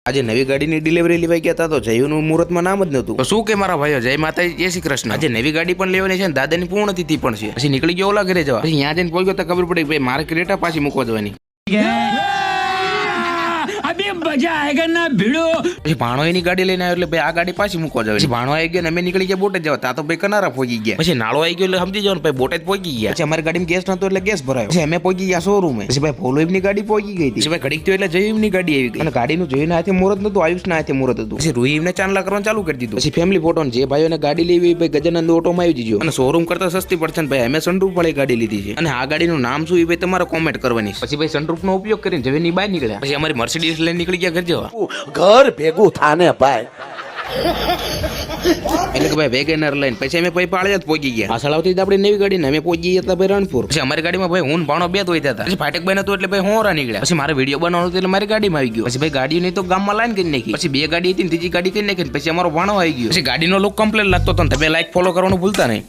આજે નવી ગાડીની ડિલિવરી લેવાઈ ગયા હતા તો જયુનું મુહૂર્તમાં નામ જ નહોતું. તો શું કે મારા ભાઈઓ, જય માતાજી, જય શ્રી કૃષ્ણ. આજે નવી ગાડી પણ લેવાની છે ને દાદાની પૂર્ણ તિથિ પણ છે. પછી નીકળી ગયો ઓલા ઘરે જવા. પછી ત્યાં જઈને પહોંચ્યો તો ખબર પડી ભાઈ મારે ક્રેટા પાછી મૂકવા જવાની. પછી ભાણો એની ગાડી લઈને આવ્યો એટલે ભાઈ આ ગાડી પાછી મૂકવા જવાની. પછી ભાણો આવી ગયો ને અમે નીકળી ગયા બોટેજ જવા. તા તો ભાઈ કનારા પહોંચી ગયા. પછી નાળો આવી ગયો એટલે સમજી જવાનું ભાઈ બોટેજ પહોંચી ગયા. પછી અમારી ગાડીમાં ગેસ નતો એટલે ગેસ ભરાયો. પછી અમે પહોંચી ગયા શોરૂમે. પછી ભાઈ ફોલોઈબની ગાડી પહોંચી ગઈ હતી. પછી ભાઈ ઘડીક થયો એટલે જયુમની ગાડી આવી ગઈ અને ગાડીનું જયુના હાથે મુહૂર્ત નતું, આયુષના હાથે મુહૂર્ત હતું. પછી રૂહીમને ચાંદલા કરવાનું ચાલુ કરી દીધું. પછી ફેમિલી ફોટો જે ભાઈઓને ગાડી લેવી ભાઈ ગજાનંદ ઓટોમાં આવી જજો અને શોરૂમ કરતા સસ્તી પડશે ને ભાઈ અમે સનરૂફ વાળી ગાડી લીધી છે અને આ ગાડીનું નામ શું એ ભાઈ તમારે કોમેન્ટ કરવાની. પછી ભાઈ સનરૂફનો ઉપયોગ કરીને જયુની બહાર નીકળ્યા. પછી અમારી મર્સિડીઝ લઈને નીકળી ગયા ઘર જવા. ઘર ભેગું થાને ભાઈ એટલે કે ભાઈ વેગેનર લઈને પછી અમે ભાઈ પાળિયાદ પહોંચી ગયા. આ સળાવથી આપણી નવી ગાડી ને અમે પહોંચી ગયા હતા ભાઈ રણપુર. પછી અમારી ગાડીમાં ભાઈ હું ભાણો બે ધોઈતા હતા. પછી ફાટક ભાઈ નતું એટલે ભાઈ હોરા નીકળ્યા. પછી મારે વિડીયો બનાવવાનો એટલે મારી ગાડીમાં આવી ગયો. પછી ભાઈ ગાડી નહીં તો ગામમાં લાઈન કરી નાખી. પછી બે ગાડી હતી ને ત્રીજી ગાડી કરી નાખી. પછી અમારો ભાણો આવી ગયો. પછી ગાડીનો લુક કમ્પ્લેટ લાગતો હતો. તમે લાઈક ફોલો કરવાનું ભૂલતા નહીં.